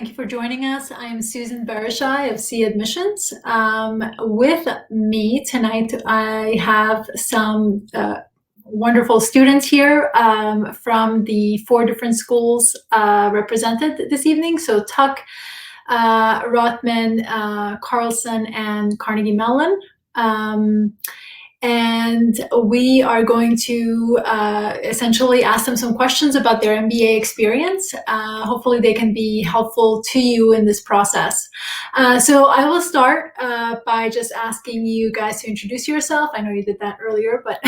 Thank you for joining us. I'm Susan Berishaj of C Admissions. With me tonight, I have some wonderful students here from the 4 different schools represented this evening. So Tuck, Rotman, Carlson, and Carnegie Mellon. And we are going to essentially ask them some questions about their MBA experience. Hopefully they can be helpful to you in this process. So I will start by just asking you guys to introduce yourself. I know you did that earlier, but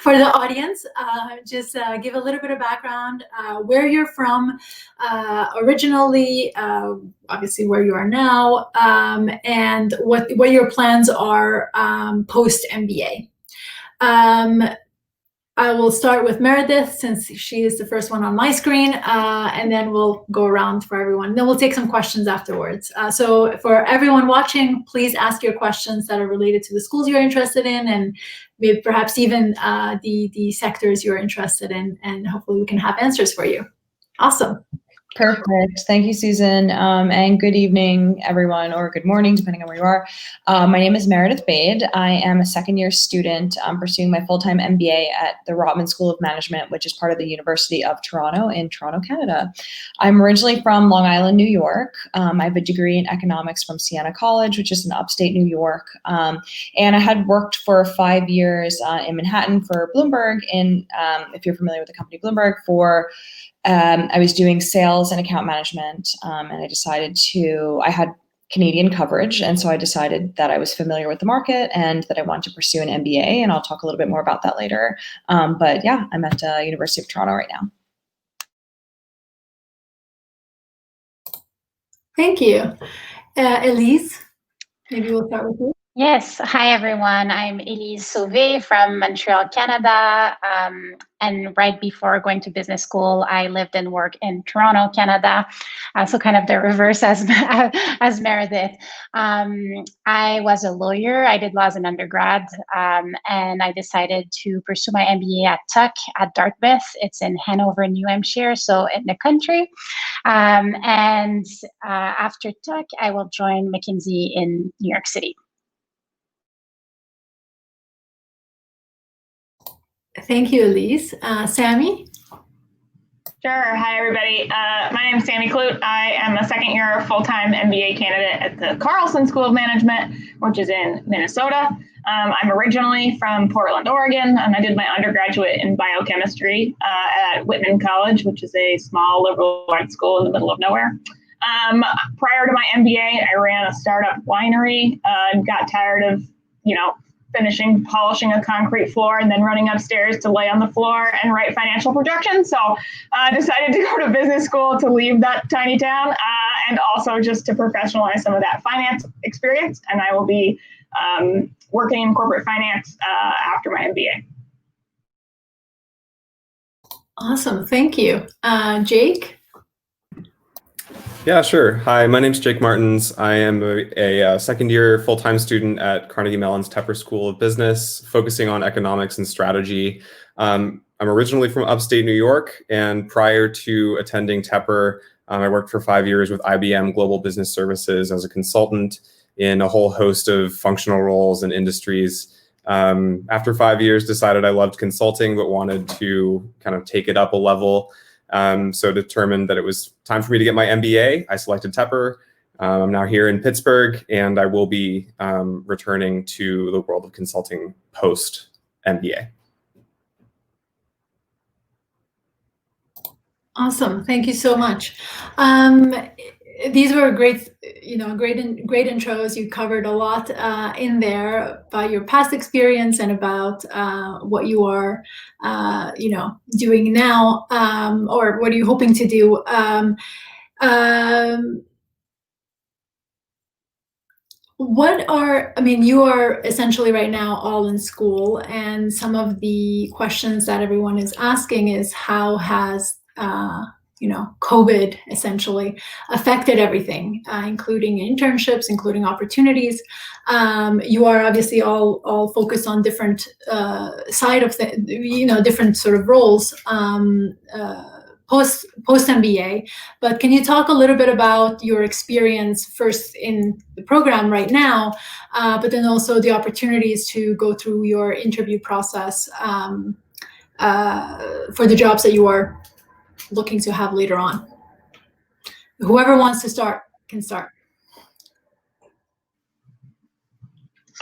for the audience, just give a little bit of background, where you're from originally, obviously where you are now, and what your plans are post-MBA. I will start with Meredith since she is the first one on my screen, and then we'll go around for everyone. Then we'll take some questions afterwards. So for everyone watching, please ask your questions that are related to the schools you're interested in, and maybe perhaps even the sectors you're interested in, and hopefully we can have answers for you. Awesome. Perfect. Thank you, Susan. And good evening, everyone, or good morning, depending on where you are. My name is Meredith Bade. I am a second-year student pursuing my full-time MBA at the Rotman School of Management, which is part of the University of Toronto in Toronto, Canada. I'm originally from Long Island, New York. I have a degree in economics from Siena College, which is in upstate New York. And I had worked for 5 years in Manhattan for Bloomberg, if you're familiar with the company Bloomberg, I was doing sales and account management, and I had Canadian coverage, and so I decided that I was familiar with the market and that I wanted to pursue an MBA, and I'll talk a little bit more about that later. But yeah, I'm at the University of Toronto right now. Thank you. Elise, maybe we'll start with you. Yes. Hi, everyone. I'm Elise Sauvé from Montreal, Canada. And right before going to business school, I lived and worked in Toronto, Canada. So kind of the reverse as Meredith. I was a lawyer. I did law as an undergrad. And I decided to pursue my MBA at Tuck at Dartmouth. It's in Hanover, New Hampshire, so in the country. And after Tuck, I will join McKinsey in New York City. Thank you, Elise. Sammy? Sure. Hi, everybody. My name is Sammy Klut. I am a second-year full-time MBA candidate at the Carlson School of Management, which is in Minnesota. I'm originally from Portland, Oregon, and I did my undergraduate in biochemistry at Whitman College, which is a small liberal arts school in the middle of nowhere. Prior to my MBA, I ran a startup winery and got tired of, polishing a concrete floor and then running upstairs to lay on the floor and write financial projections. So I decided to go to business school to leave that tiny town and also just to professionalize some of that finance experience. And I will be working in corporate finance after my MBA. Awesome. Thank you. Jake? Yeah, sure. Hi, my name's Jake Martens. I am a second-year full-time student at Carnegie Mellon's Tepper School of Business, focusing on economics and strategy. I'm originally from upstate New York, and prior to attending Tepper, I worked for 5 years with IBM Global Business Services as a consultant in a whole host of functional roles and industries. After 5 years, decided I loved consulting, but wanted to kind of take it up a level. So determined that it was time for me to get my MBA. I selected Tepper. I'm now here in Pittsburgh, and I will be returning to the world of consulting post MBA. Awesome. Thank you so much. These were great intros. You covered a lot in there about your past experience and about what you are, doing now, or what are you hoping to do. You are essentially right now all in school, and some of the questions that everyone is asking is how has COVID essentially affected everything, including internships, including opportunities. You are obviously all focused on different side of different sort of roles. post MBA. But can you talk a little bit about your experience first in the program right now, but then also the opportunities to go through your interview process for the jobs that you are looking to have later on? Whoever wants to start can start.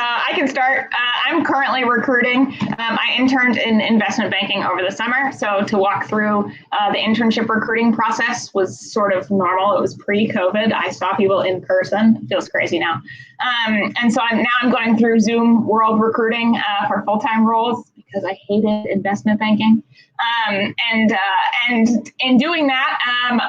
I can start. I'm currently recruiting. I interned in investment banking over the summer. So to walk through the internship recruiting process was sort of normal. It was pre-COVID. I saw people in person. It feels crazy now. And so I'm going through Zoom world recruiting for full-time roles because I hated investment banking. And in doing that,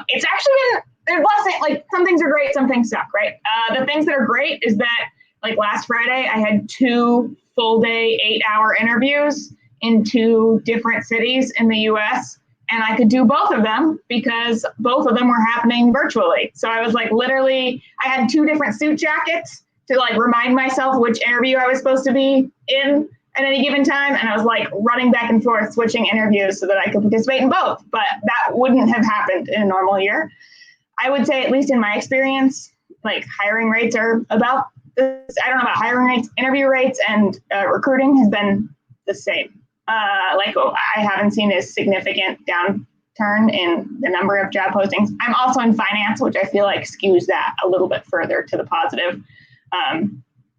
it's actually been, there's lots of, like, some things are great, some things suck, right? The things that are great is that, like, last Friday, I had 2 full-day 8-hour interviews in 2 different cities in the US, and I could do both of them because both of them were happening virtually. So I was like, literally, I had 2 different suit jackets to, like, remind myself which interview I was supposed to be in at any given time, and I was, like, running back and forth, switching interviews so that I could participate in both, but that wouldn't have happened in a normal year. I would say, at least in my experience, like, hiring rates are about this. I don't know about hiring rates, interview rates, and recruiting has been the same. I haven't seen a significant downturn in the number of job postings. I'm also in finance, which I feel like skews that a little bit further to the positive,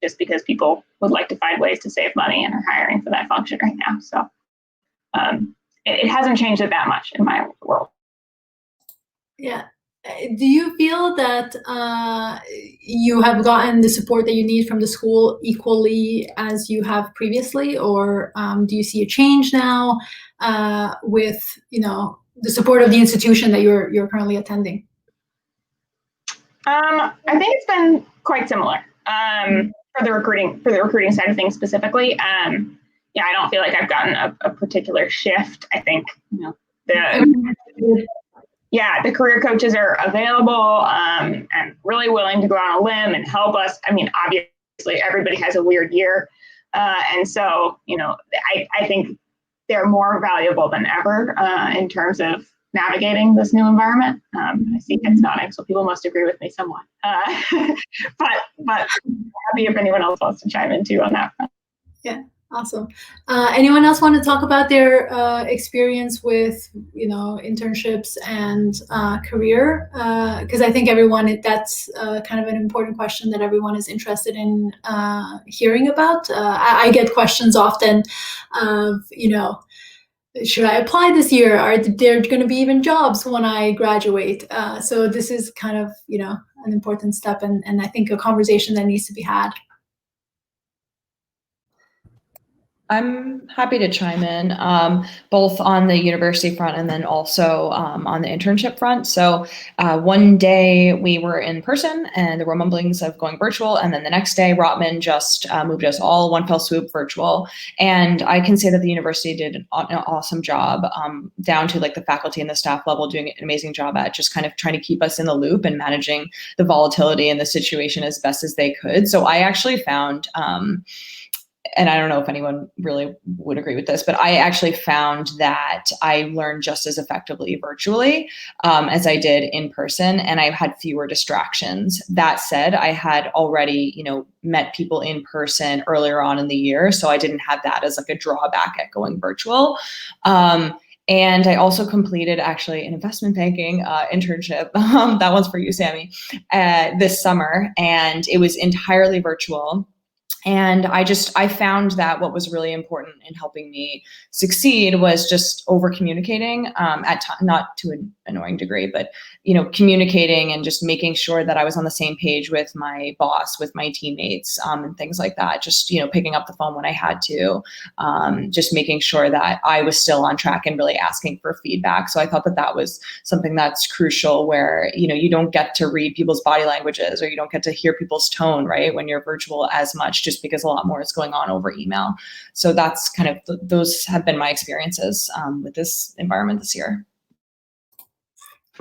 just because people would like to find ways to save money and are hiring for that function right now. So it hasn't changed it that much in my world. Yeah. Do you feel that you have gotten the support that you need from the school equally as you have previously, or do you see a change now with, you know, the support of the institution that you're currently attending? I think it's been quite similar for the recruiting side of things specifically. Yeah, I don't feel like I've gotten a particular shift. I think, you know, the career coaches are available and really willing to go on a limb and help us. I mean, obviously, everybody has a weird year. And so, you know, I think they're more valuable than ever in terms of navigating this new environment. I see it's nodding, so people must agree with me somewhat. But happy if anyone else wants to chime in too on that front. Yeah. Awesome. Anyone else want to talk about their experience with, you know, internships and career? Because I think that's kind of an important question that everyone is interested in hearing about. I get questions often of, you know, should I apply this year? Are there going to be even jobs when I graduate? So this is kind of, you know, an important step, and I think a conversation that needs to be had. I'm happy to chime in, both on the university front and then also on the internship front. So one day we were in person and there were mumblings of going virtual. And then the next day, Rotman just moved us all one fell swoop virtual. And I can say that the university did an awesome job, down to, like, the faculty and the staff level doing an amazing job at just kind of trying to keep us in the loop and managing the volatility in the situation as best as they could. So I actually found, and I don't know if anyone really would agree with this, but I actually found that I learned just as effectively virtually as I did in person, and I had fewer distractions. That said, I had already, you know, met people in person earlier on in the year, so I didn't have that as, like, a drawback at going virtual. And I also completed actually an investment banking internship. That one's for you, Sammy, this summer, and it was entirely virtual. And I found that what was really important in helping me succeed was just over communicating, not to an annoying degree, but, you know, communicating and just making sure that I was on the same page with my boss, with my teammates, and things like that. Just, you know, picking up the phone when I had to, just making sure that I was still on track and really asking for feedback. So I thought that that was something that's crucial, where, you know, you don't get to read people's body languages, or you don't get to hear people's tone, right, when you're virtual as much, just because a lot more is going on over email. So that's kind of, those have been my experiences with this environment this year.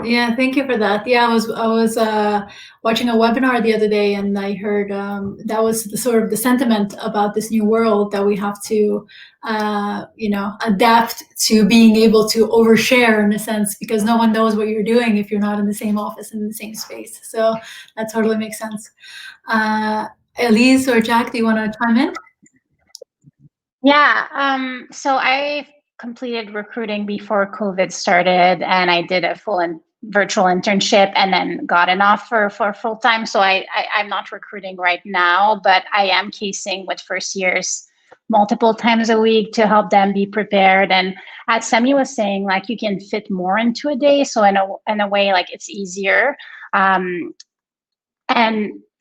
Yeah, thank you for that. Yeah, I was watching a webinar the other day, and I heard that was sort of the sentiment about this new world, that we have to, adapt to being able to overshare in a sense, because no one knows what you're doing if you're not in the same office, in the same space. So that totally makes sense. Elise or Jack, do you want to chime in? Yeah, so I completed recruiting before COVID started, and I did a full virtual internship and then got an offer for full time. So I'm not recruiting right now, but I am casing with first years multiple times a week to help them be prepared. And as Sammy was saying, like, you can fit more into a day. So in a way, like, it's easier. And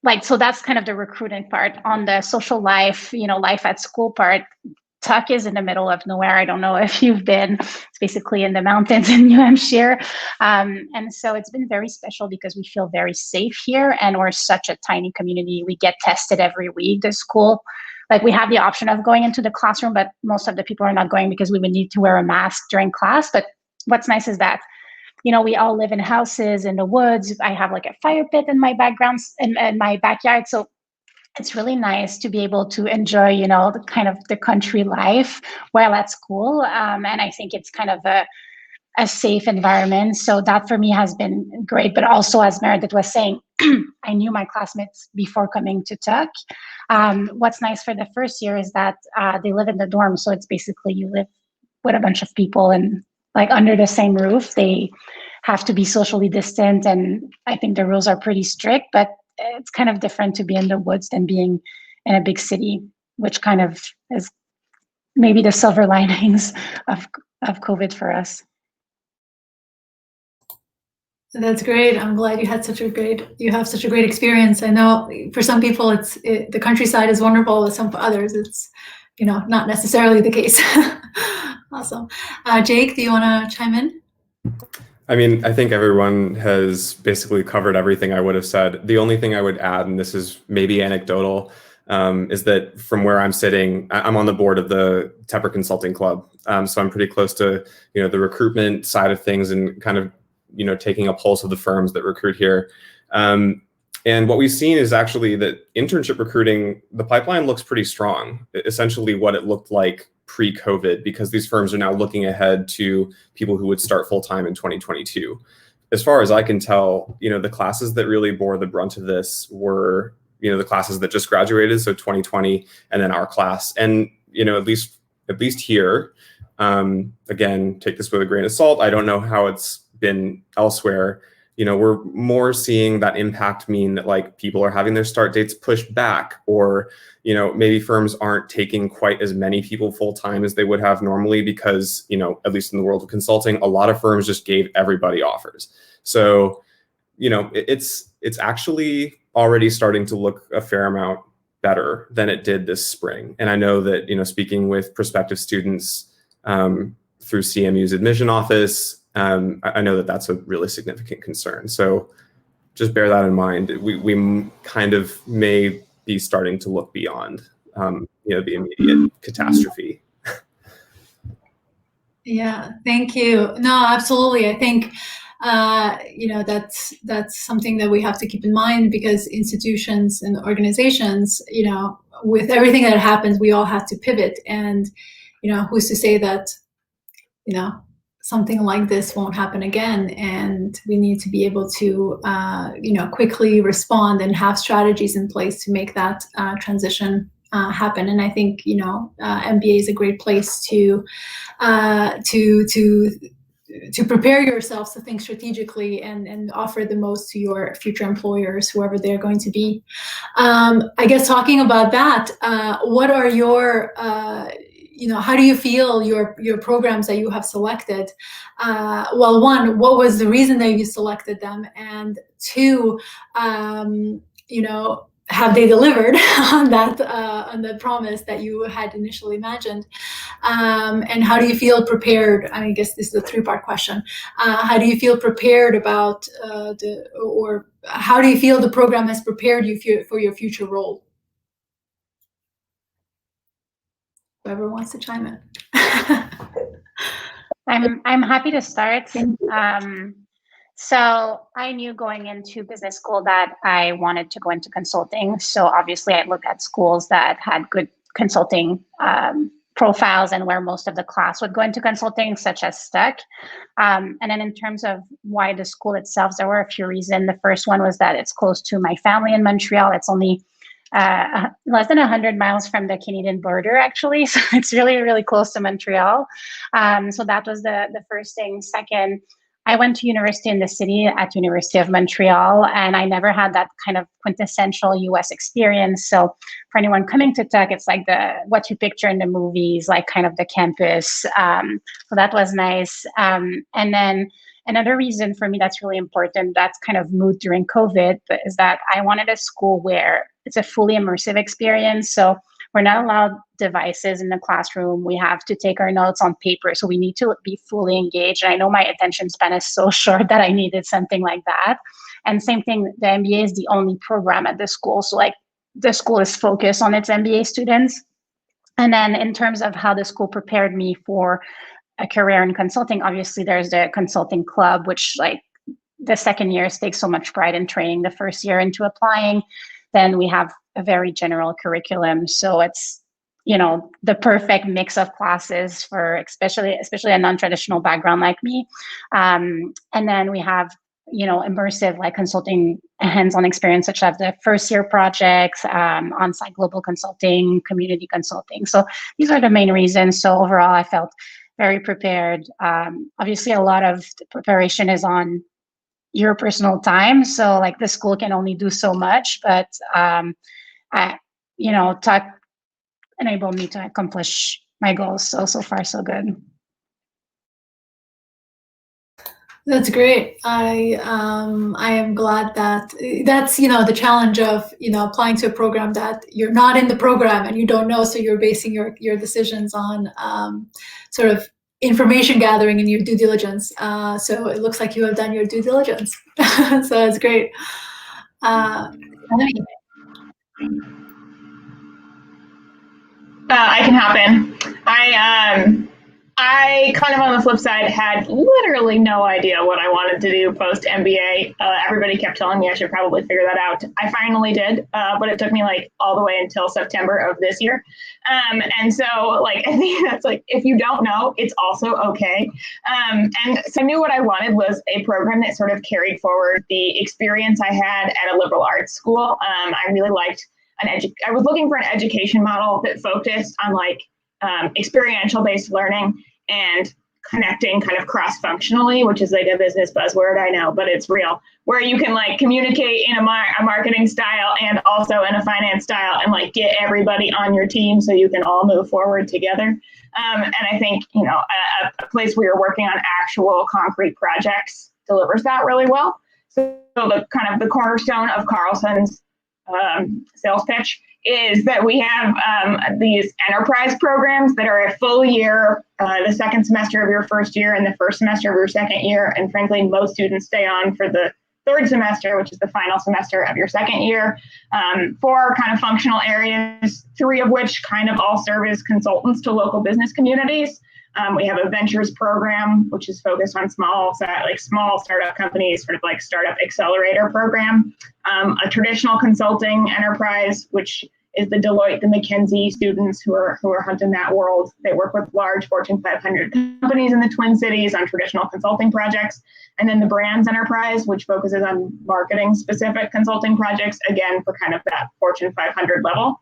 like, so that's kind of the recruiting part. On the social life, life at school part, Tuck is in the middle of nowhere. I don't know if you've been. It's basically in the mountains in New Hampshire. And so it's been very special because we feel very safe here, and we're such a tiny community. We get tested every week, the school. Like, we have the option of going into the classroom, but most of the people are not going because we would need to wear a mask during class. But what's nice is that, we all live in houses in the woods. I have like a fire pit in my background, in my backyard. So it's really nice to be able to enjoy, the kind of the country life while at school. And I think it's kind of a safe environment. So that for me has been great. But also, as Meredith was saying, I knew my classmates before coming to Tuck. What's nice for the first year is that they live in the dorm. So it's basically, you live with a bunch of people and like under the same roof. They have to be socially distant. And I think the rules are pretty strict, but it's kind of different to be in the woods than being in a big city, which kind of is maybe the silver linings of COVID for us. That's great. I'm glad you have such a great experience. I know for some people the countryside is wonderful, with some others it's not necessarily the case. Awesome. Jake, do you want to chime in? I mean, I think everyone has basically covered everything I would have said. The only thing I would add, and this is maybe anecdotal, is that from where I'm sitting, I'm on the board of the Tepper Consulting Club. So I'm pretty close to, the recruitment side of things, and kind of, taking a pulse of the firms that recruit here. And what we've seen is actually that internship recruiting, the pipeline looks pretty strong, essentially what it looked like pre-COVID, because these firms are now looking ahead to people who would start full-time in 2022. As far as I can tell, the classes that really bore the brunt of this were, the classes that just graduated, so 2020, and then our class. And, at least here, again, take this with a grain of salt. I don't know how it's been elsewhere. We're more seeing that impact mean that, like, people are having their start dates pushed back, or, maybe firms aren't taking quite as many people full-time as they would have normally, because, at least in the world of consulting, a lot of firms just gave everybody offers. So, it's actually already starting to look a fair amount better than it did this spring. And I know that, speaking with prospective students through CMU's admission office, I know that that's a really significant concern. So just bear that in mind. We kind of may be starting to look beyond, the immediate catastrophe. Yeah, thank you. No, absolutely. I think, that's something that we have to keep in mind, because institutions and organizations, with everything that happens, we all have to pivot. And, who's to say that, something like this won't happen again, and we need to be able to, quickly respond and have strategies in place to make that transition happen. And I think, MBA is a great place to prepare yourselves to think strategically and offer the most to your future employers, whoever they're going to be. I guess, talking about that, what are your how do you feel your programs that you have selected? Well, one, what was the reason that you selected them? And two, have they delivered on the promise that you had initially imagined? And how do you feel prepared? I guess this is a three-part question. How do you feel prepared about or how do you feel the program has prepared you for your future role? Whoever wants to chime in. I'm happy to start. So I knew going into business school that I wanted to go into consulting. So obviously I looked at schools that had good consulting profiles and where most of the class would go into consulting, such as STEC. And then in terms of why the school itself, there were a few reasons. The first one was that it's close to my family in Montreal. It's only less than 100 miles from the Canadian border, actually. So it's really, really close to Montreal. So that was the first thing. Second, I went to university in the city at University of Montreal, and I never had that kind of quintessential US experience. So for anyone coming to tech, it's like what you picture in the movies, like kind of the campus. So that was nice. And then another reason for me that's really important, that's kind of moved during COVID, is that I wanted a school where it's a fully immersive experience. So we're not allowed devices in the classroom. We have to take our notes on paper. So we need to be fully engaged. And I know my attention span is so short that I needed something like that. And same thing, the MBA is the only program at the school. So like the school is focused on its MBA students. And then in terms of how the school prepared me for a career in consulting, obviously there's the consulting club, which like the second years take so much pride in training the first year into applying. Then we have a very general curriculum. So it's, the perfect mix of classes for especially a non-traditional background like me. And then we have, immersive like consulting hands-on experience, such as the first year projects, on-site global consulting, community consulting. So these are the main reasons. So overall, I felt very prepared. Obviously, a lot of the preparation is on your personal time. So like the school can only do so much, but tech enabled me to accomplish my goals. So far, so good. That's great. I am glad that that's, the challenge of, applying to a program that you're not in the program and you don't know. So you're basing your decisions on sort of information gathering and your due diligence. So it looks like you have done your due diligence. So that's great. I can hop in. I kind of on the flip side had literally no idea what I wanted to do post MBA. Everybody kept telling me I should probably figure that out. I finally did, but it took me like all the way until September of this year. And so like, I think that's like, if you don't know, it's also okay. And so I knew what I wanted was a program that sort of carried forward the experience I had at a liberal arts school. I really liked I was looking for an education model that focused on like experiential based learning and connecting kind of cross-functionally, which is like a business buzzword, I know, but it's real, where you can like communicate in a marketing style and also in a finance style and like get everybody on your team so you can all move forward together. And I think, a place where you're working on actual concrete projects delivers that really well. So the kind of the cornerstone of Carlson's sales pitch is that we have these enterprise programs that are a full year, the second semester of your first year and the first semester of your second year. And frankly, most students stay on for the third semester, which is the final semester of your second year, 4 kind of functional areas, 3 of which kind of all serve as consultants to local business communities. We have a ventures program, which is focused on small startup companies, sort of like startup accelerator program. A traditional consulting enterprise, which is the Deloitte, the McKinsey students who are hunting that world. They work with large Fortune 500 companies in the Twin Cities on traditional consulting projects. And then the brands enterprise, which focuses on marketing specific consulting projects, again, for kind of that Fortune 500 level.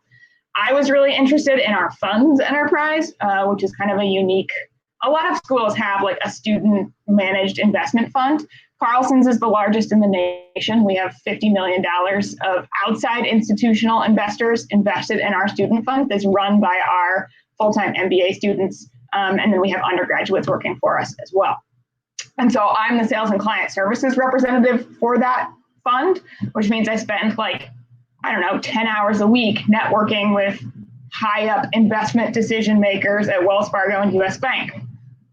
I was really interested in our funds enterprise, which is kind of a lot of schools have like a student managed investment fund. Carlson's is the largest in the nation. We have $50 million of outside institutional investors invested in our student fund that's run by our full-time MBA students. And then we have undergraduates working for us as well. And so I'm the sales and client services representative for that fund, which means I spend 10 hours a week networking with high up investment decision makers at Wells Fargo and US Bank.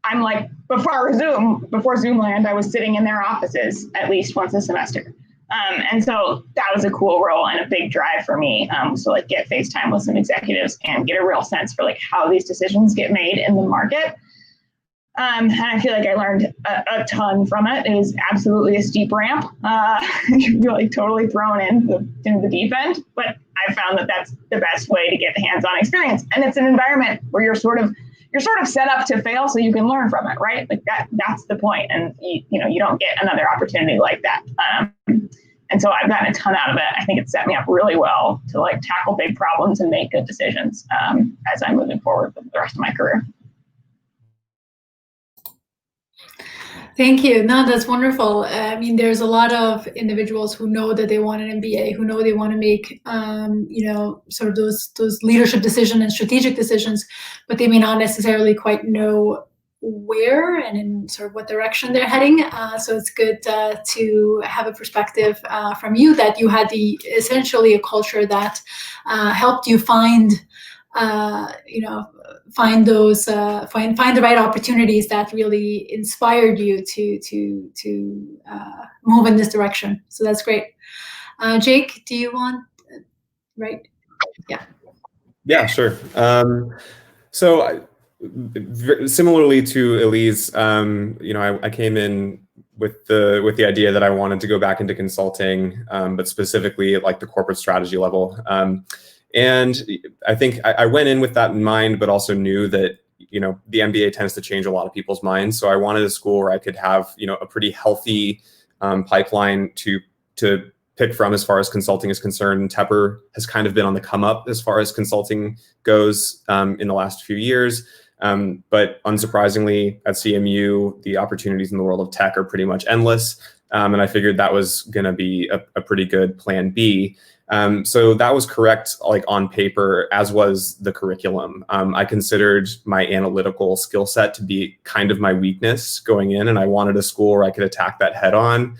I'm like, before Zoomland, I was sitting in their offices at least once a semester. And so that was a cool role and a big drive for me. So like get FaceTime with some executives and get a real sense for like how these decisions get made in the market. And I feel like I learned a ton from it. It is absolutely a steep ramp. You're like totally thrown into the deep end, but I found that that's the best way to get the hands-on experience. And it's an environment where you're sort of set up to fail so you can learn from it, right? Like that's the point. And you don't get another opportunity like that. And so I've gotten a ton out of it. I think it set me up really well to like tackle big problems and make good decisions as I'm moving forward with the rest of my career. Thank you. No, that's wonderful. I mean, there's a lot of individuals who know that they want an MBA, who know they want to make, sort of those leadership decisions and strategic decisions, but they may not necessarily quite know where and in sort of what direction they're heading. So it's good to have a perspective from you that you had essentially a culture that helped you find find those find the right opportunities that really inspired you to move in this direction. So that's great. Jake, do you want? Right? Yeah, sure. So similarly to Elise, I came in with the idea that I wanted to go back into consulting, but specifically at like the corporate strategy level. And I think I went in with that in mind, but also knew that, the MBA tends to change a lot of people's minds. So I wanted a school where I could have, a pretty healthy pipeline to pick from as far as consulting is concerned. And Tepper has kind of been on the come up as far as consulting goes in the last few years. But unsurprisingly, at CMU, the opportunities in the world of tech are pretty much endless. And I figured that was going to be a pretty good plan B. So that was correct, like on paper, as was the curriculum. I considered my analytical skill set to be kind of my weakness going in, and I wanted a school where I could attack that head on.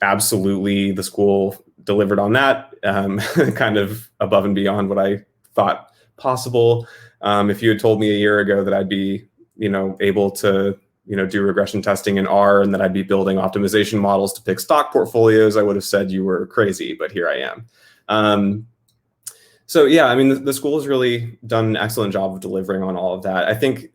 Absolutely, the school delivered on that, kind of above and beyond what I thought possible. If you had told me a year ago that I'd be, able to do regression testing in R and that I'd be building optimization models to pick stock portfolios, I would have said you were crazy, but here I am. So yeah, I mean, the school has really done an excellent job of delivering on all of that. I think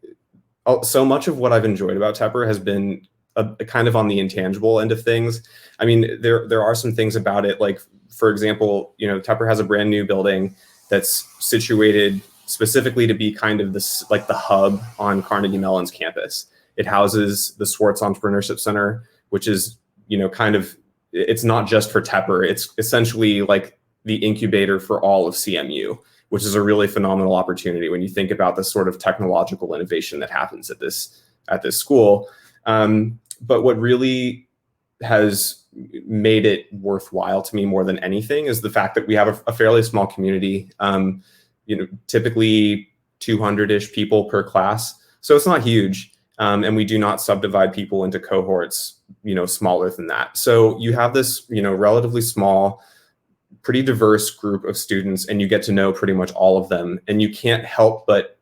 so much of what I've enjoyed about Tepper has been a kind of on the intangible end of things. I mean, there are some things about it, like, for example, Tepper has a brand new building that's situated specifically to be kind of this, like the hub on Carnegie Mellon's campus. It houses the Swartz Entrepreneurship Center, which is, it's not just for Tepper. It's essentially like the incubator for all of CMU, which is a really phenomenal opportunity when you think about the sort of technological innovation that happens at this school. But what really has made it worthwhile to me more than anything is the fact that we have a fairly small community, typically 200-ish people per class. So it's not huge. And we do not subdivide people into cohorts, smaller than that. So you have this, relatively small, pretty diverse group of students, and you get to know pretty much all of them. And you can't help but,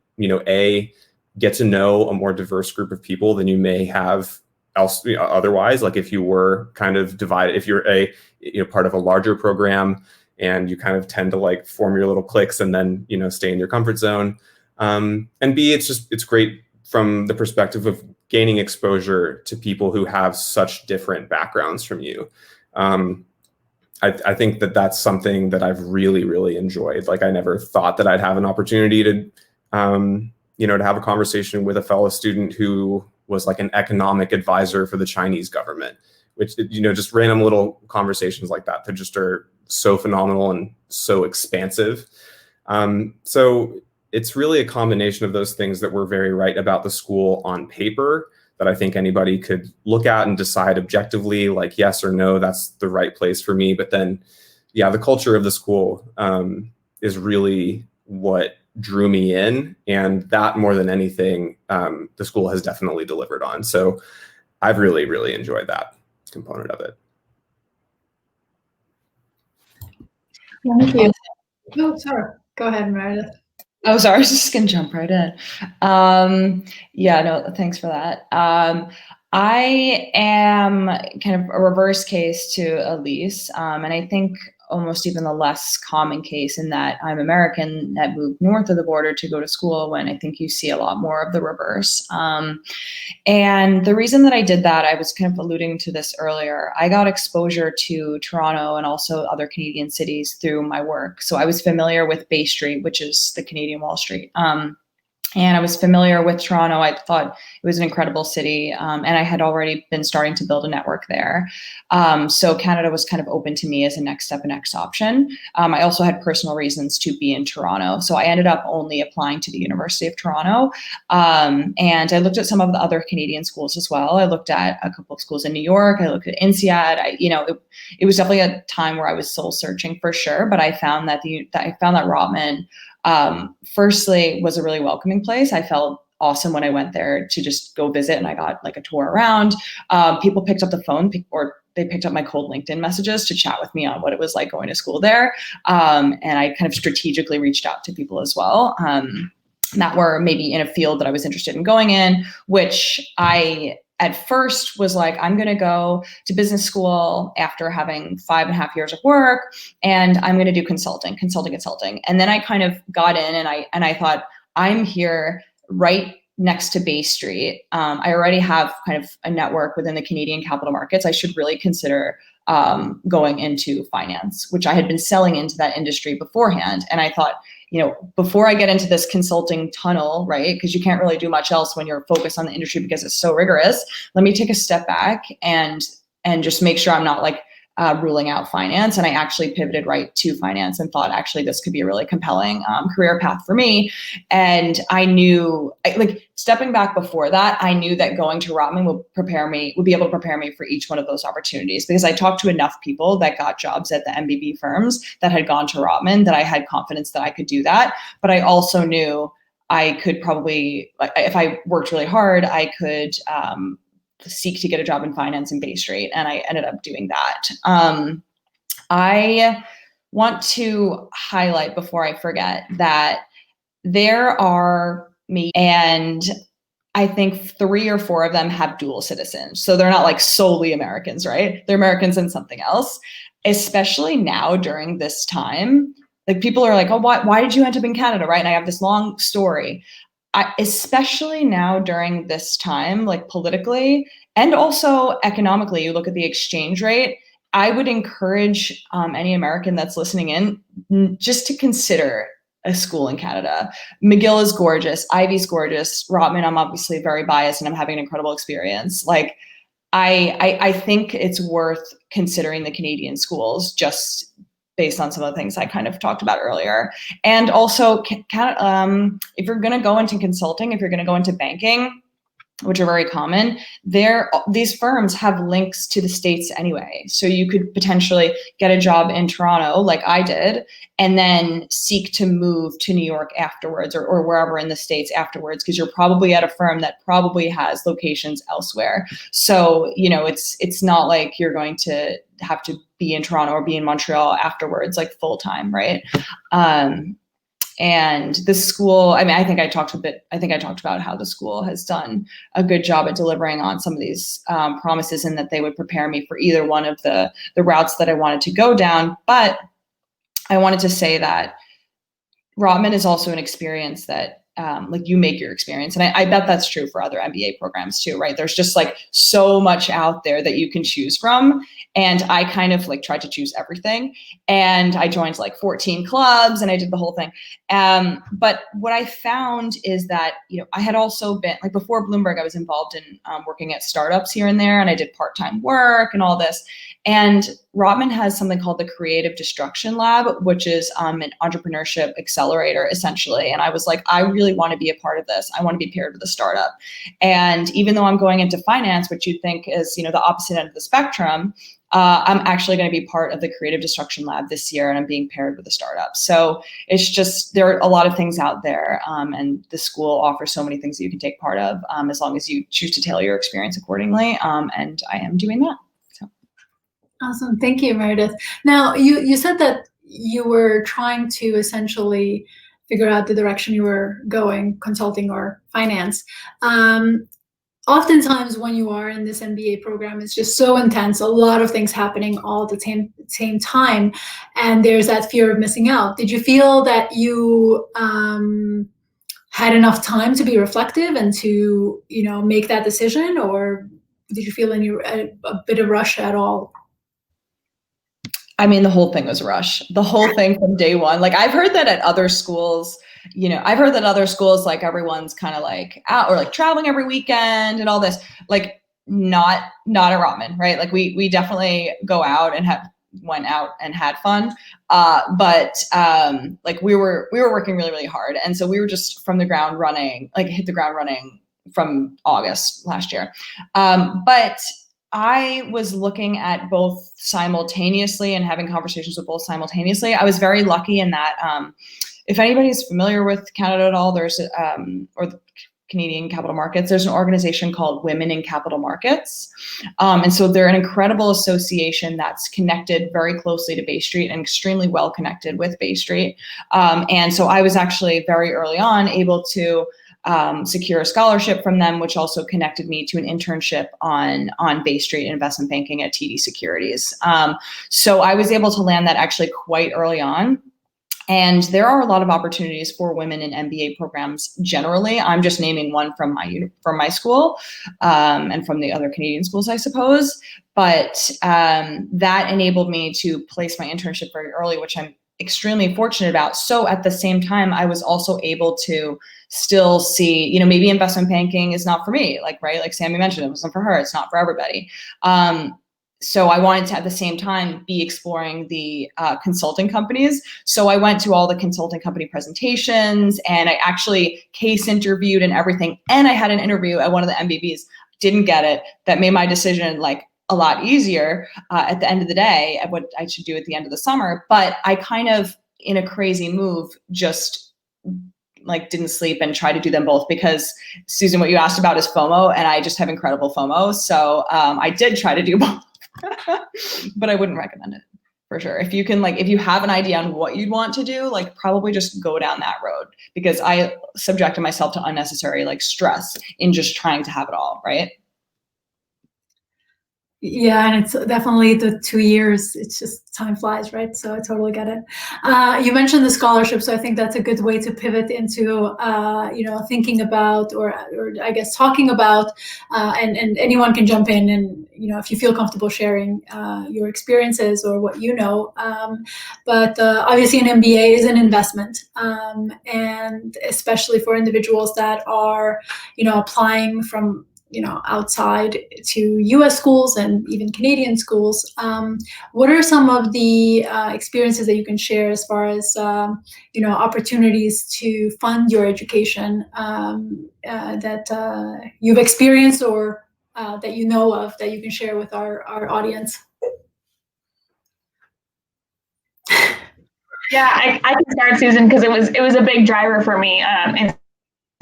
get to know a more diverse group of people than you may have otherwise. Like if you were kind of divided, if you're part of a larger program and you kind of tend to like form your little cliques and then, stay in your comfort zone. And B, it's great from the perspective of gaining exposure to people who have such different backgrounds from you. I think that that's something that I've really, really enjoyed. Like I never thought that I'd have an opportunity to, to have a conversation with a fellow student who was like an economic advisor for the Chinese government, which, just random little conversations like that just are so phenomenal and so expansive. So it's really a combination of those things that were very right about the school on paper that I think anybody could look at and decide objectively, like yes or no, that's the right place for me. But then, yeah, the culture of the school is really what drew me in, and that more than anything, the school has definitely delivered on. So I've really, really enjoyed that component of it. Thank you. Oh, sorry. Go ahead, Meredith. Oh, sorry. I was just going to jump right in. Yeah, no, thanks for that. I am kind of a reverse case to Elise. And I think almost even the less common case in that I'm American that moved north of the border to go to school, when I think you see a lot more of the reverse. And the reason that I did that, I was kind of alluding to this earlier, I got exposure to Toronto and also other Canadian cities through my work. So I was familiar with Bay Street, which is the Canadian Wall Street. And I was familiar with Toronto. I thought it was an incredible city. And I had already been starting to build a network there. So Canada was kind of open to me as a next step, a next option. I also had personal reasons to be in Toronto. So I ended up only applying to the University of Toronto. And I looked at some of the other Canadian schools as well. I looked at a couple of schools in New York. I looked at INSEAD. It was definitely a time where I was soul searching for sure. But I found that Rotman, firstly, was a really welcoming place. I felt awesome when I went there to just go visit, and I got like a tour around. People picked up the phone, or they picked up my cold LinkedIn messages to chat with me on what it was like going to school there. And I kind of strategically reached out to people as well, that were maybe in a field that I was interested in going in, which I at first was like, I'm going to go to business school after having 5.5 years of work, and I'm going to do consulting. And then I kind of got in, and I thought, I'm here right next to Bay Street. I already have kind of a network within the Canadian capital markets. I should really consider going into finance, which I had been selling into that industry beforehand. And I thought, before I get into this consulting tunnel, right, because you can't really do much else when you're focused on the industry because it's so rigorous, let me take a step back and just make sure I'm not like ruling out finance. And I actually pivoted right to finance and thought, actually, this could be a really compelling career path for me. And I knew, stepping back before that, I knew that going to Rotman would be able to prepare me for each one of those opportunities, because I talked to enough people that got jobs at the MBB firms that had gone to Rotman that I had confidence that I could do that. But I also knew I could probably, if I worked really hard, I could seek to get a job in finance in Bay Street, and I ended up doing that. I want to highlight before I forget that there are and I think 3 or 4 of them have dual citizens. So they're not like solely Americans, right? They're Americans and something else, especially now during this time. Like, people are like, oh, why did you end up in Canada, right? And I have this long story. Especially now during this time, like politically and also economically, you look at the exchange rate, I would encourage any American that's listening in just to consider a school in Canada. McGill is gorgeous. Ivy's gorgeous. Rotman, I'm obviously very biased and I'm having an incredible experience. Like, I think it's worth considering the Canadian schools just based on some of the things I kind of talked about earlier. And also, if you're going to go into consulting, if you're going to go into banking, which are very common, these firms have links to the States anyway. So you could potentially get a job in Toronto, like I did, and then seek to move to New York afterwards, or wherever in the States afterwards, because you're probably at a firm that probably has locations elsewhere. So, it's not like you're going to have to be in Toronto or be in Montreal afterwards, like full time, right? And the school, I think I talked about how the school has done a good job at delivering on some of these promises, and that they would prepare me for either one of the routes that I wanted to go down. But I wanted to say that Rotman is also an experience that you make your experience. And I bet that's true for other MBA programs too, right? There's just like so much out there that you can choose from. And I kind of tried to choose everything. And I joined 14 clubs and I did the whole thing. But what I found is that, I had also been before Bloomberg, I was involved in working at startups here and there, and I did part-time work and all this. And Rotman has something called the Creative Destruction Lab, which is an entrepreneurship accelerator, essentially. And I was like, I really want to be a part of this. I want to be paired with a startup. And even though I'm going into finance, which you'd think is, the opposite end of the spectrum, I'm actually going to be part of the Creative Destruction Lab this year, and I'm being paired with a startup. So it's just, there are a lot of things out there, and the school offers so many things that you can take part of, as long as you choose to tailor your experience accordingly. And I am doing that. Awesome. Thank you, Meredith. Now, you said that you were trying to essentially figure out the direction you were going, consulting or finance. oftentimes when you are in this MBA program, it's just so intense, a lot of things happening all at the same time, and there's that fear of missing out. Did you feel that you had enough time to be reflective and to, make that decision, or did you feel a bit of rush at all? I mean, the whole thing was a rush. The whole thing from day one. Like, I've heard that at other schools, like everyone's kind of like out or like traveling every weekend and all this. Like, not at Rotman, right? Like, we definitely go out and went out and had fun. But like we were working really, really hard. And so we were just hit the ground running from August last year. But I was looking at both simultaneously and having conversations with both simultaneously. I was very lucky in that, if anybody's familiar with Canada at all, there's, or the Canadian capital markets, there's an organization called Women in Capital Markets. And so they're an incredible association that's connected very closely to Bay Street and extremely well connected with Bay Street. And so I was actually very early on able to secure a scholarship from them, which also connected me to an internship on Bay Street investment banking at TD Securities. So I was able to land that actually quite early on. And there are a lot of opportunities for women in MBA programs generally. I'm just naming one from my school and from the other Canadian schools, I suppose. But that enabled me to place my internship very early, which I'm extremely fortunate about. So at the same time, I was also able to still see, maybe investment banking is not for me, right? Like Sammy mentioned, it wasn't for her. It's not for everybody. So I wanted to, at the same time, be exploring the consulting companies. So I went to all the consulting company presentations, and I actually case interviewed and everything. And I had an interview at one of the MBBs, didn't get it. That made my decision a lot easier at the end of the day at what I should do at the end of the summer. But I kind of, in a crazy move, just didn't sleep and tried to do them both, because Susan, what you asked about is FOMO, and I just have incredible FOMO. So I did try to do both. But I wouldn't recommend it for sure. If you can, if you have an idea on what you'd want to do, probably just go down that road, because I subjected myself to unnecessary stress in just trying to have it all, right? Yeah, and it's definitely the 2 years. It's just time flies, right? So I totally get it. You mentioned the scholarship, so I think that's a good way to pivot into, thinking about, or I guess talking about, and anyone can jump in, and if you feel comfortable sharing your experiences or what you know. But obviously, an MBA is an investment, and especially for individuals that are, applying from outside to US schools and even Canadian schools. What are some of the experiences that you can share as far as, opportunities to fund your education that you've experienced, or that you know of, that you can share with our audience? Yeah, I can start, Susan, because it was a big driver for me in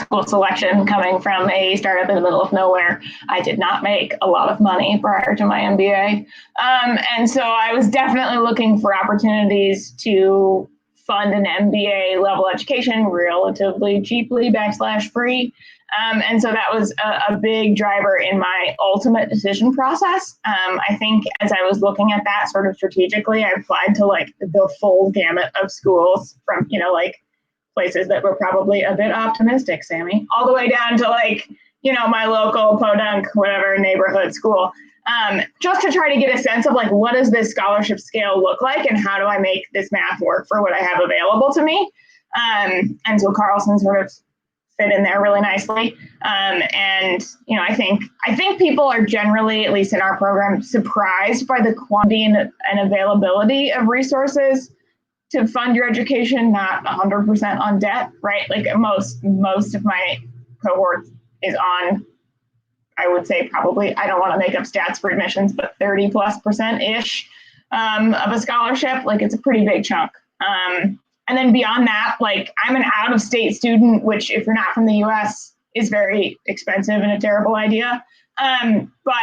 school selection, coming from a startup in the middle of nowhere. I did not make a lot of money prior to my MBA. And so I was definitely looking for opportunities to fund an MBA level education relatively cheaply / free. And so that was a big driver in my ultimate decision process. I think as I was looking at that sort of strategically, I applied to the full gamut of schools, from, places that were probably a bit optimistic, Sammy, all the way down to my local podunk, whatever neighborhood school, just to try to get a sense of what does this scholarship scale look like, and how do I make this math work for what I have available to me. And so Carlson sort of fit in there really nicely. And I think people are generally, at least in our program, surprised by the quantity and availability of resources to fund your education, not 100% on debt, right? Most of my cohort is on, I would say probably, I don't want to make up stats for admissions, but 30+% ish of a scholarship. It's a pretty big chunk. And then beyond that, I'm an out of state student, which if you're not from the US is very expensive and a terrible idea. But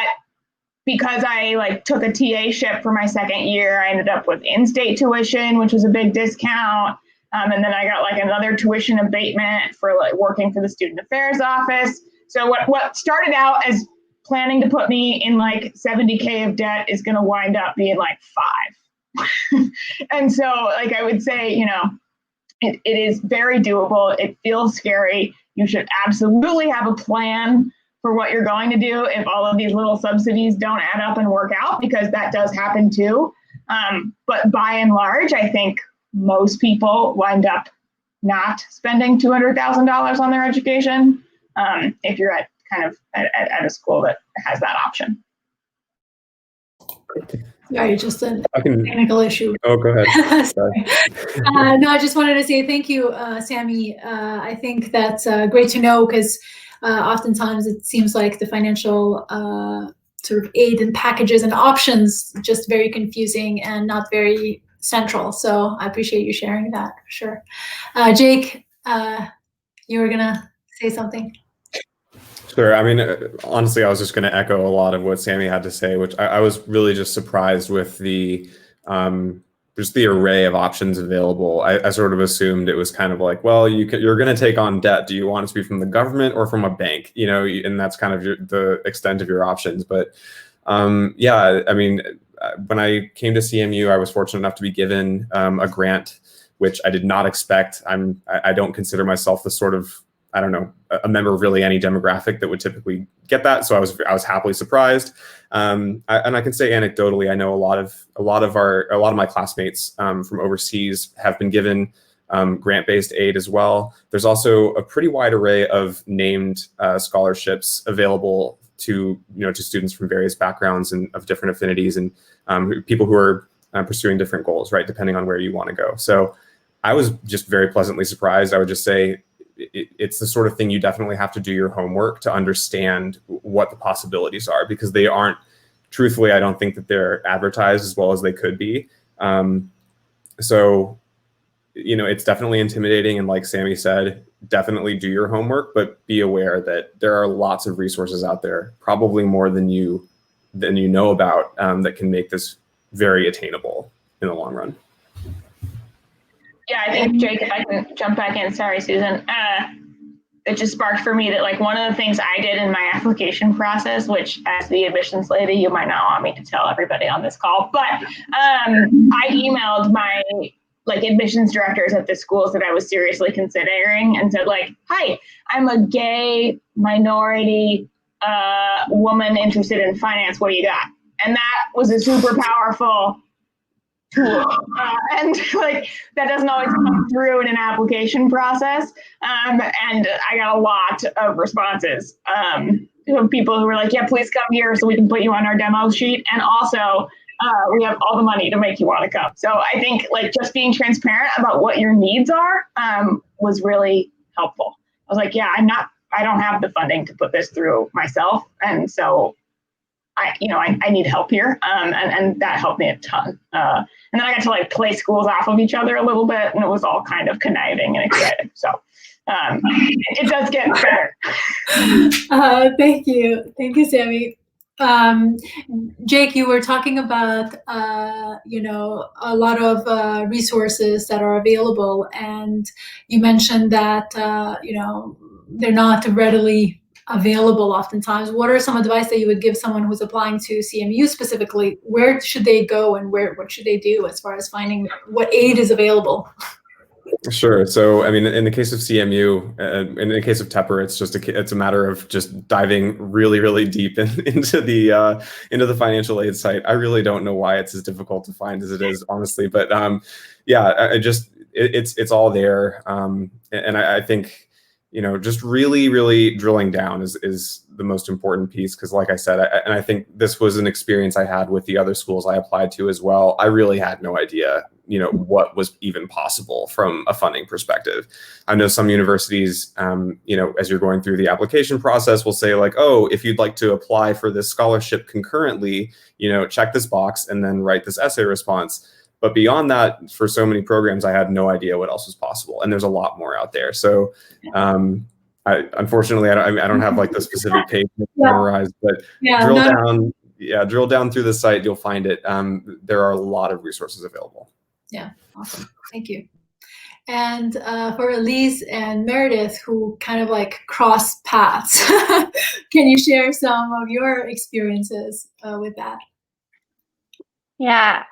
because I took a TA ship for my second year, I ended up with in-state tuition, which was a big discount. And then I got another tuition abatement for working for the student affairs office. So what started out as planning to put me in like 70K of debt is going to wind up being like 5. And so like I would say, you know, it is very doable. It feels scary. You should absolutely have a plan for what you're going to do if all of these little subsidies don't add up and work out, because that does happen too. But by and large, I think most people wind up not spending $200,000 on their education if you're at kind of at a school that has that option. Sorry, just a technical issue. Oh, go ahead. Sorry. No, I just wanted to say thank you, Sammy. I think that's great to know, because oftentimes it seems like the financial sort of aid and packages and options just very confusing and not very central. So I appreciate you sharing that for sure. Jake, you were gonna say something? Sure. I mean, honestly, I was just going to echo a lot of what Sammy had to say, which I was really just surprised with the just the array of options available. I sort of assumed it was kind of like, well, you're going to take on debt. Do you want it to be from the government or from a bank? You know, and that's kind of the extent of your options. But yeah, I mean, when I came to CMU, I was fortunate enough to be given a grant, which I did not expect. I don't consider myself the sort of, I don't know, a member of really any demographic that would typically get that. So I was happily surprised. And I can say anecdotally, I know a lot of my classmates from overseas have been given grant-based aid as well. There's also a pretty wide array of named scholarships available to students from various backgrounds and of different affinities, and people who are pursuing different goals, right, depending on where you want to go. So I was just very pleasantly surprised. I would just say, it's the sort of thing you definitely have to do your homework to understand what the possibilities are, because they aren't, truthfully, I don't think that they're advertised as well as they could be. So, it's definitely intimidating. And like Sammy said, definitely do your homework, but be aware that there are lots of resources out there, probably more than you know about, that can make this very attainable in the long run. Yeah, I think, Jake, if I can jump back in, sorry, Susan, it just sparked for me that like one of the things I did in my application process, which as the admissions lady, you might not want me to tell everybody on this call, but I emailed my like admissions directors at the schools that I was seriously considering and said like, hi, I'm a gay minority woman interested in finance. What do you got? And that was a super powerful tool. And like that doesn't always come through in an application process. And I got a lot of responses of people who were like, yeah, please come here so we can put you on our demo sheet. And also we have all the money to make you want to come. So I think like just being transparent about what your needs are was really helpful. I was like, yeah, I don't have the funding to put this through myself. And so I need help here. And that helped me a ton. And then I got to like play schools off of each other a little bit, and it was all kind of conniving and exciting. So it does get better. Thank you. Thank you, Sammy. Jake, you were talking about, a lot of resources that are available, and you mentioned that, they're not readily available oftentimes. What are some advice that you would give someone who's applying to CMU specifically? Where should they go and what should they do as far as finding what aid is available? Sure. So, I mean, in the case of CMU, in the case of Tepper, it's a matter of just diving really, really deep into the financial aid site. I really don't know why it's as difficult to find as it is, honestly. But yeah, it's all there, and I think just really, really drilling down is the most important piece. Because like I said, I think this was an experience I had with the other schools I applied to as well. I really had no idea, what was even possible from a funding perspective. I know some universities, as you're going through the application process, will say like, oh, if you'd like to apply for this scholarship concurrently, check this box and then write this essay response. But beyond that, for so many programs, I had no idea what else was possible. And there's a lot more out there. So unfortunately, I don't have like the specific page memorized, but drill down through the site, you'll find it. There are a lot of resources available. Yeah, awesome. Thank you. And for Elise and Meredith, who kind of like cross paths, can you share some of your experiences with that? Yeah.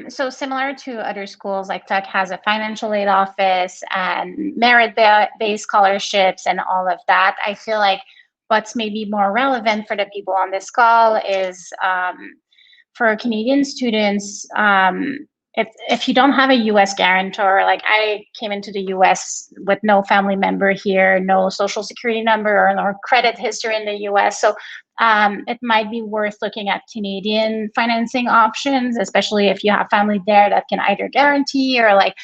So similar to other schools, like Tech has a financial aid office and merit-based scholarships and all of that. I feel like what's maybe more relevant for the people on this call is for Canadian students, if you don't have a US guarantor, like I came into the US with no family member here, no social security number or credit history in the US. So it might be worth looking at Canadian financing options, especially if you have family there that can either guarantee or like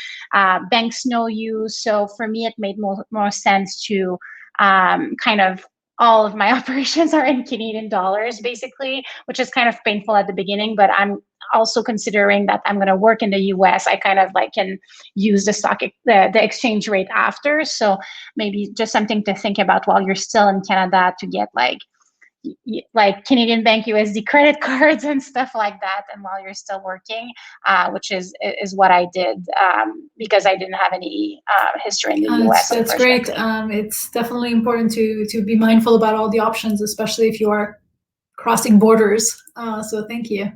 banks know you. So for me, it made more sense to kind of all of my operations are in Canadian dollars, basically, which is kind of painful at the beginning, but I'm also considering that I'm going to work in the US. I kind of like can use the exchange rate after. So maybe just something to think about while you're still in Canada to get like Canadian Bank USD credit cards and stuff like that, and while you're still working, which is what I did because I didn't have any history in the US. That's great. It's definitely important to be mindful about all the options, especially if you are crossing borders. So thank you.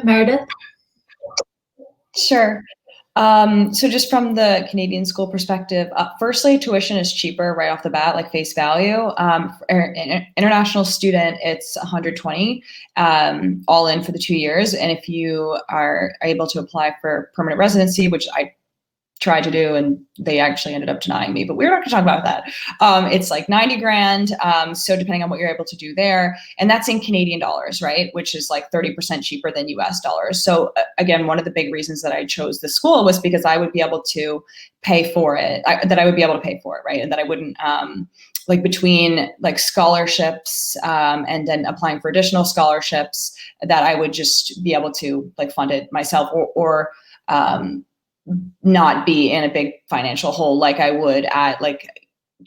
Meredith? Sure. So just from the Canadian school perspective, firstly, tuition is cheaper right off the bat, like face value. For an international student, it's $120 all in for the 2 years. And if you are able to apply for permanent residency, which I tried to do and they actually ended up denying me, but we're not going to talk about that. It's like 90 grand. So depending on what you're able to do there, and that's in Canadian dollars, right? Which is like 30% cheaper than US dollars. So again, one of the big reasons that I chose the school was because I would be able to pay for it, that I would be able to pay for it, right? And that I wouldn't, like between like scholarships and then applying for additional scholarships, that I would just be able to like fund it myself or not be in a big financial hole like I would at like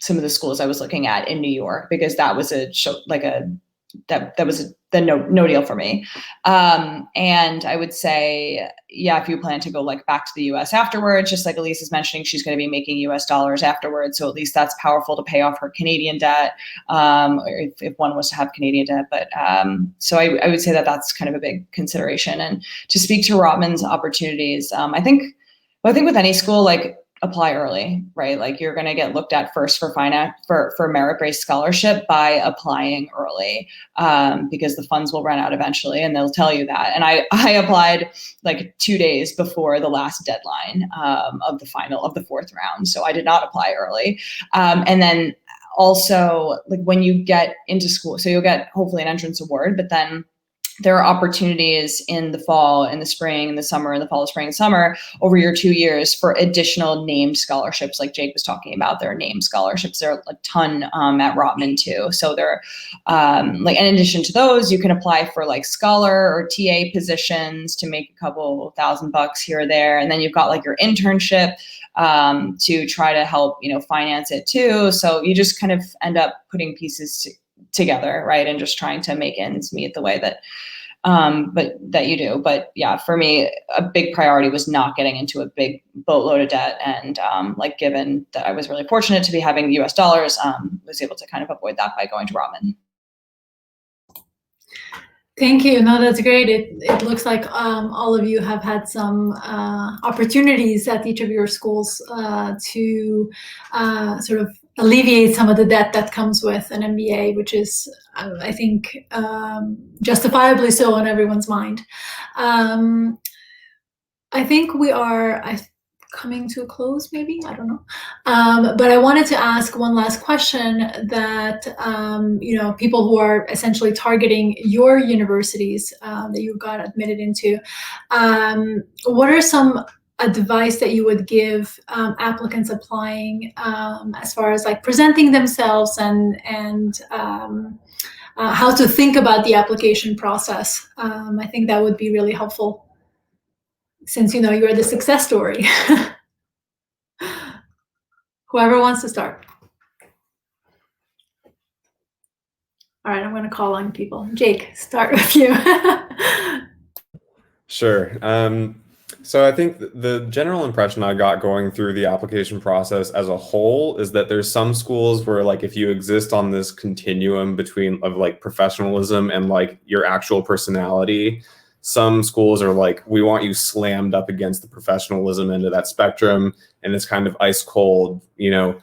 some of the schools I was looking at in New York, because that was that was the no deal for me. And I would say, yeah, if you plan to go like back to the US afterwards, just like Elise is mentioning, she's going to be making US dollars afterwards. So at least that's powerful to pay off her Canadian debt, or if one was to have Canadian debt. But so I would say that that's kind of a big consideration. And to speak to Rotman's opportunities, I think with any school, like apply early, right? Like you're going to get looked at first for merit-based scholarship by applying early, because the funds will run out eventually, and they'll tell you that. And I applied like 2 days before the last deadline of the fourth round, so I did not apply early. And then also, like when you get into school, so you'll get hopefully an entrance award, but then there are opportunities in the fall, in the spring, in the summer, in the fall, spring, and summer over your 2 years for additional named scholarships, like Jake was talking about. There are named scholarships. There are a ton at Rotman too. So there, like in addition to those, you can apply for like scholar or TA positions to make a couple $1,000 here or there, and then you've got like your internship to try to help finance it too. So you just kind of end up putting pieces together, right, and just trying to make ends meet the way that that you do. But yeah, for me, a big priority was not getting into a big boatload of debt. And like, given that I was really fortunate to be having US dollars, was able to kind of avoid that by going to Rotman. Thank you. No, that's great. It looks like all of you have had some opportunities at each of your schools to sort of alleviate some of the debt that comes with an MBA, which is, I think, justifiably so on everyone's mind. I think we are coming to a close, maybe, I don't know. But I wanted to ask one last question that, people who are essentially targeting your universities that you got admitted into, what are some advice that you would give applicants applying as far as like presenting themselves and how to think about the application process? I think that would be really helpful, since you're the success story. Whoever wants to start. All right, I'm going to call on people. Jake, start with you. Sure. So I think the general impression I got going through the application process as a whole is that there's some schools where like if you exist on this continuum between of like professionalism and like your actual personality, some schools are like, we want you slammed up against the professionalism end of that spectrum, and it's kind of ice cold, you know.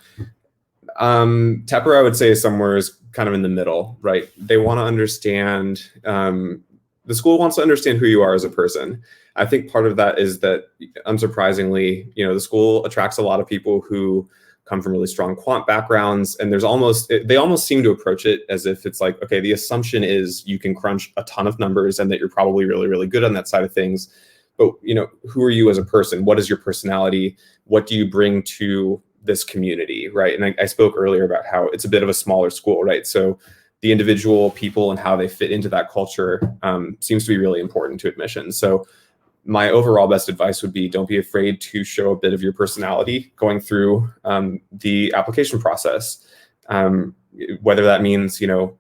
Tepper, I would say, somewhere is kind of in the middle, right? They want to understand, the school wants to understand who you are as a person. I think part of that is that, unsurprisingly, you know, the school attracts a lot of people who come from really strong quant backgrounds, and they almost seem to approach it as if it's like, okay, the assumption is you can crunch a ton of numbers and that you're probably really, really good on that side of things. But, you know, who are you as a person? What is your personality? What do you bring to this community, right? And I spoke earlier about how it's a bit of a smaller school, right? So the individual people and how they fit into that culture seems to be really important to admissions. So my overall best advice would be, don't be afraid to show a bit of your personality going through the application process. Whether that means, you know,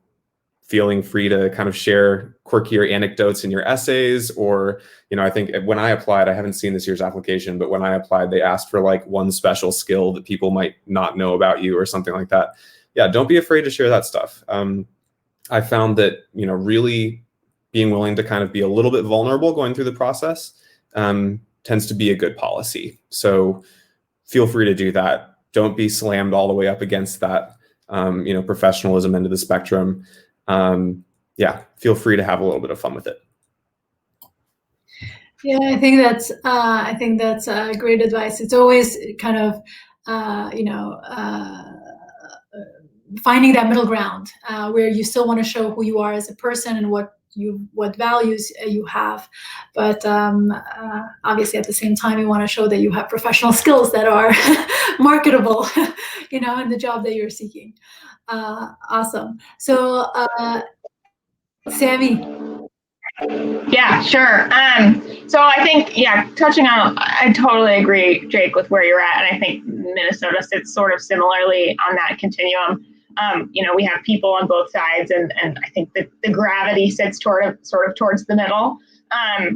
feeling free to kind of share quirkier anecdotes in your essays, or, you know, I think when I applied, I haven't seen this year's application, but when I applied, they asked for like one special skill that people might not know about you or something like that. Yeah, don't be afraid to share that stuff. I found that, you know, really being willing to kind of be a little bit vulnerable going through the process tends to be a good policy. So feel free to do that. Don't be slammed all the way up against that, you know, professionalism end of the spectrum. Yeah, feel free to have a little bit of fun with it. Yeah, I think that's great advice. It's always kind of, you know, finding that middle ground where you still want to show who you are as a person and what values you have, but obviously at the same time you want to show that you have professional skills that are marketable, you know, in the job that you're seeking. Awesome. So Sammy. Yeah, sure. So I think, yeah, touching on, I totally agree, Jake, with where you're at. And I think Minnesota sits sort of similarly on that continuum. You know, we have people on both sides, and I think that the gravity sits sort of towards the middle,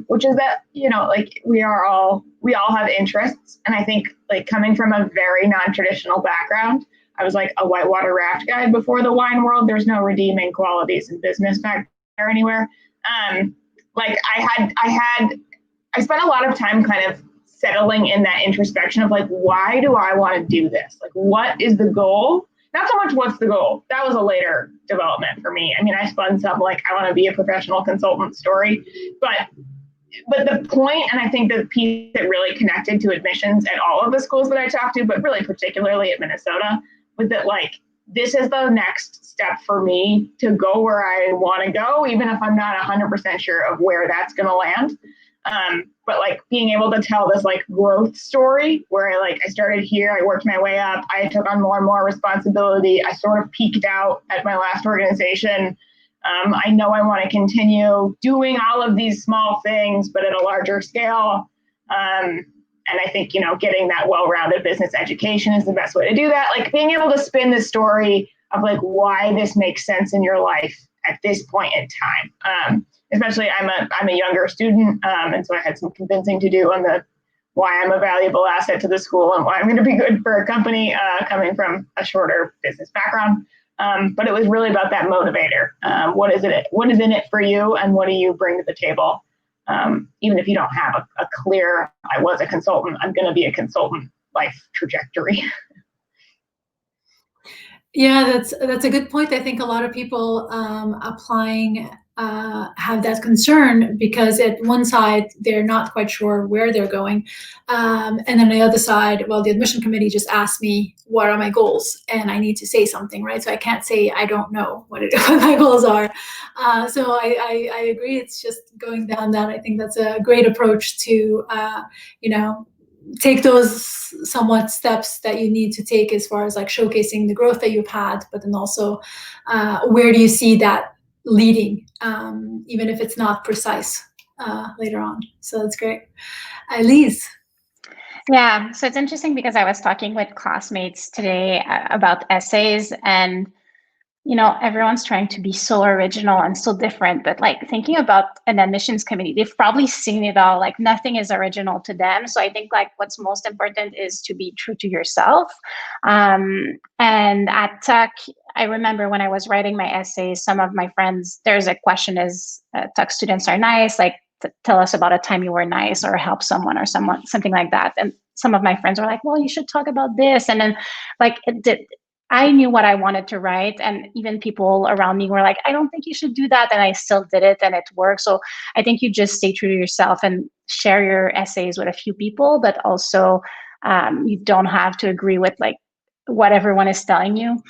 which is that, you know, like we all have interests. And I think, like, coming from a very non-traditional background, I was like a whitewater raft guide before the wine world. There's no redeeming qualities in business back there anywhere. Like I spent a lot of time kind of settling in that introspection of like, why do I want to do this? Like, what is the goal? Not so much what's the goal. That was a later development for me. I mean, I spun some like, I want to be a professional consultant story, but the point, and I think the piece that really connected to admissions at all of the schools that I talked to, but really particularly at Minnesota, was that like, this is the next step for me to go where I want to go, even if I'm not 100% sure of where that's going to land. But like being able to tell this like growth story where I started here, I worked my way up, I took on more and more responsibility. I sort of peaked out at my last organization. I know I want to continue doing all of these small things, but at a larger scale. And I think, you know, getting that well-rounded business education is the best way to do that. Like being able to spin the story of like why this makes sense in your life at this point in time. Especially I'm a younger student, and so I had some convincing to do on the why I'm a valuable asset to the school and why I'm going to be good for a company coming from a shorter business background. But it was really about that motivator. What is in it for you, and what do you bring to the table? Even if you don't have a clear, I was a consultant, I'm going to be a consultant life trajectory. Yeah, that's a good point. I think a lot of people applying have that concern because at one side they're not quite sure where they're going, and then the other side, well, the admission committee just asked me what are my goals, and I need to say something, right? So I can't say I don't know what my goals are. So I agree. It's just going down that. I think that's a great approach to you know, take those somewhat steps that you need to take as far as like showcasing the growth that you've had, but then also where do you see that leading, even if it's not precise later on. So that's great. Elise. Yeah, so it's interesting because I was talking with classmates today about essays, and everyone's trying to be so original and so different, but like thinking about an admissions committee, they've probably seen it all, like nothing is original to them. So I think like what's most important is to be true to yourself. And at Tuck, I remember when I was writing my essays, some of my friends, there's a question is, Tuck students are nice, like tell us about a time you were nice or help someone or someone, something like that. And some of my friends were like, well, you should talk about this. And then like I knew what I wanted to write, and even people around me were like, I don't think you should do that. And I still did it and it worked. So I think you just stay true to yourself and share your essays with a few people, but also you don't have to agree with like what everyone is telling you.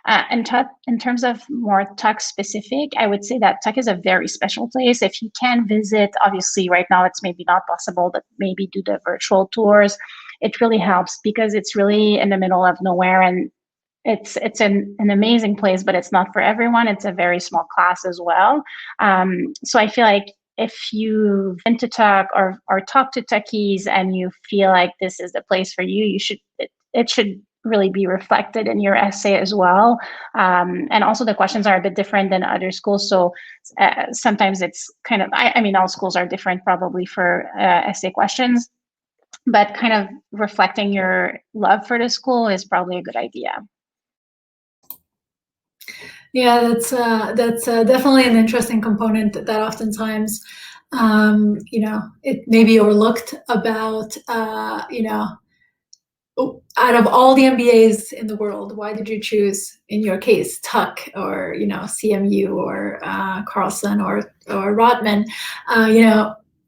And in terms of more Tuck specific, I would say that Tuck is a very special place. If you can visit, obviously right now it's maybe not possible, but maybe do the virtual tours. It really helps because it's really in the middle of nowhere, and it's an amazing place, but it's not for everyone. It's a very small class as well. So I feel like if you've been to Tuck or talk to Tuckies and you feel like this is the place for you, it should really be reflected in your essay as well. And also the questions are a bit different than other schools. So sometimes it's kind of, I mean, all schools are different probably for essay questions, but kind of reflecting your love for the school is probably a good idea. Yeah, that's definitely an interesting component that oftentimes, it may be overlooked about, out of all the MBAs in the world, why did you choose, in your case, Tuck or, CMU or Carlson or Rotman,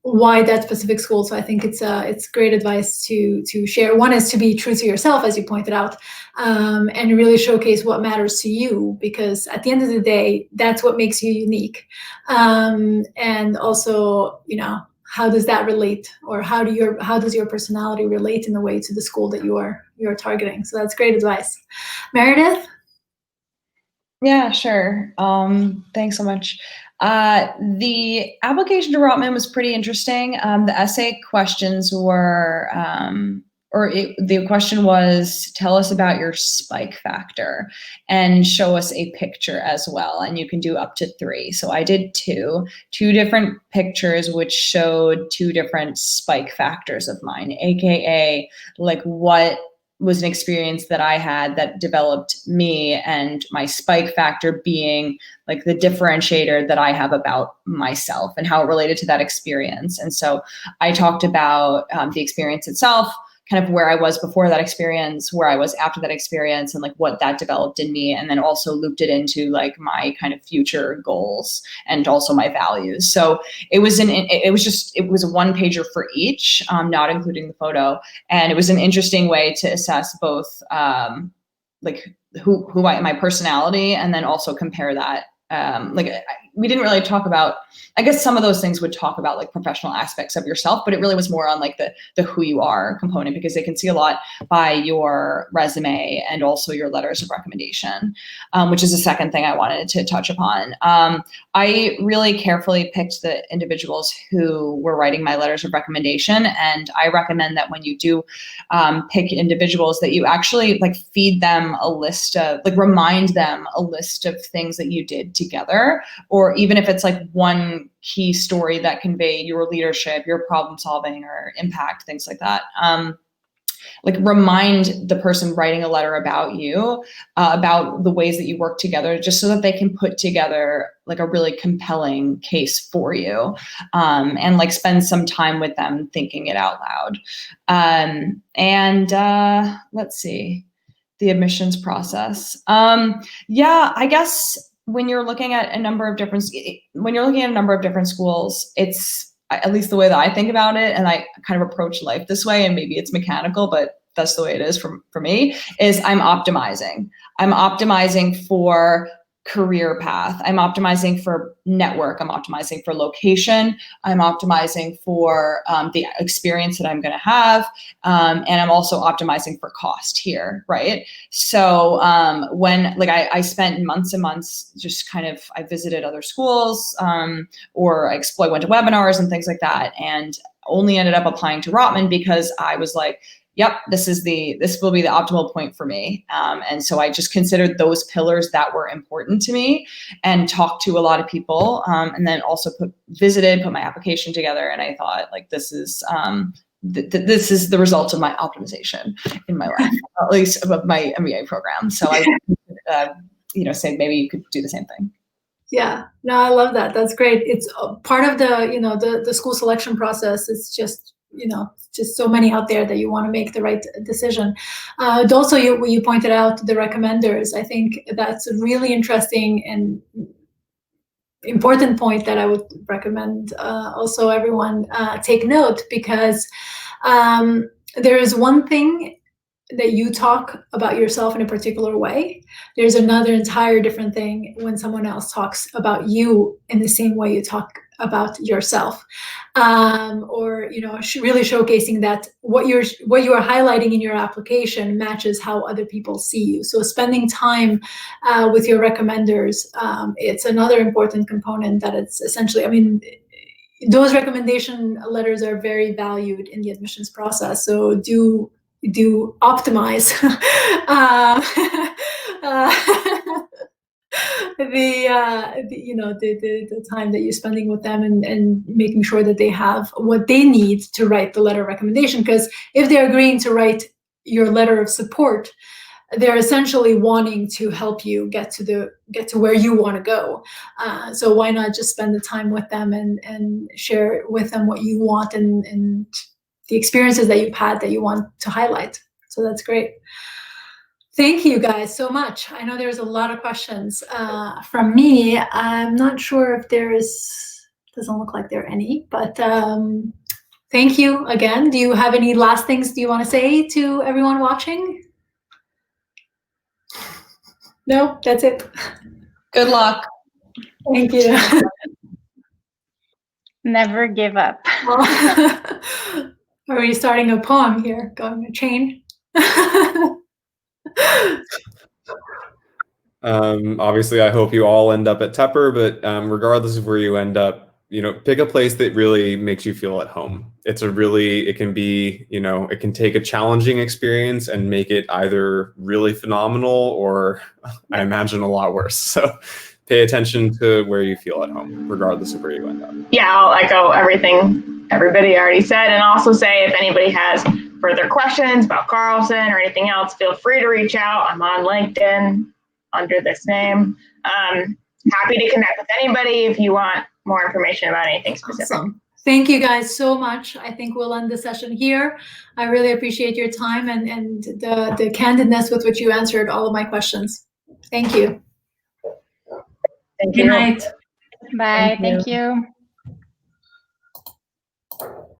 why that specific school? So I think it's great advice to share. One is to be true to yourself, as you pointed out, and really showcase what matters to you, because at the end of the day, that's what makes you unique. And also, how does that relate, or how does your personality relate in a way to the school that you're targeting? So that's great advice. Meredith? Yeah, sure. Thanks so much. The application to Rotman was pretty interesting. The essay questions were, the question was, tell us about your spike factor and show us a picture as well. And you can do up to 3. So I did two different pictures, which showed 2 different spike factors of mine, AKA like what was an experience that I had that developed me, and my spike factor being like the differentiator that I have about myself and how it related to that experience. And so I talked about the experience itself, kind of where I was before that experience, where I was after that experience, and like what that developed in me, and then also looped it into like my kind of future goals and also my values. So it was a 1 pager for each, not including the photo. And it was an interesting way to assess both like my personality, and then also compare that. We didn't really talk about, I guess some of those things would talk about like professional aspects of yourself, but it really was more on like the who you are component, because they can see a lot by your resume and also your letters of recommendation, which is the second thing I wanted to touch upon. I really carefully picked the individuals who were writing my letters of recommendation. And I recommend that when you do pick individuals, that you actually like feed them a list of, like remind them a list of things that you did together, or even if it's like one key story that conveyed your leadership, your problem solving or impact, things like that. Like remind the person writing a letter about you, about the ways that you work together, just so that they can put together like a really compelling case for you, and like spend some time with them thinking it out loud. Let's see, the admissions process. I guess when you're looking at a number of different schools, it's, at least the way that I think about it, and I kind of approach life this way, and maybe it's mechanical, but that's the way it is for me, is I'm optimizing. I'm optimizing for career path. I'm optimizing for network. I'm optimizing for location. I'm optimizing for the experience that I'm going to have. And I'm also optimizing for cost here, right? So when I spent months and months just kind of, I visited other schools, or I went to webinars and things like that, and only ended up applying to Rotman because I was like, yep, this will be the optimal point for me. And so I just considered those pillars that were important to me and talked to a lot of people, and then also put my application together. And I thought, like, this is this is the result of my optimization in my life, at least of my MBA program. So I say maybe you could do the same thing. Yeah, no, I love that. That's great. It's part of the school selection process. It's just, just so many out there that you want to make the right decision. Also, you pointed out the recommenders. I think that's a really interesting and important point that I would recommend also everyone take note, because there is one thing that you talk about yourself in a particular way. There's another entire different thing when someone else talks about you in the same way you talk about yourself, or really showcasing that what you are highlighting in your application matches how other people see you. So spending time with your recommenders, it's another important component that it's essentially, those recommendation letters are very valued in the admissions process. So do optimize the time that you're spending with them, and making sure that they have what they need to write the letter of recommendation. Because if they're agreeing to write your letter of support, they're essentially wanting to help you get to where you want to go. So why not just spend the time with them and share with them what you want and the experiences that you've had that you want to highlight. So that's great. Thank you guys so much. I know there's a lot of questions from me. I'm not sure if doesn't look like there are any, but thank you again. Do you have any last things you want to say to everyone watching? No, that's it. Good luck. Thank you. Never give up. Are we starting a poem here? Going a chain? Obviously, I hope you all end up at Tepper, but regardless of where you end up, pick a place that really makes you feel at home. It can be, it can take a challenging experience and make it either really phenomenal or, I imagine, a lot worse. So pay attention to where you feel at home, regardless of where you end up. Yeah, I'll echo everything everybody already said, and also say if anybody has further questions about Carlson or anything else, feel free to reach out. I'm on LinkedIn under this name. Happy to connect with anybody if you want more information about anything specific. Awesome. Thank you guys so much. I think we'll end the session here. I really appreciate your time and the candidness with which you answered all of my questions. Thank you. Thank you. Good night. Bye. Thank you.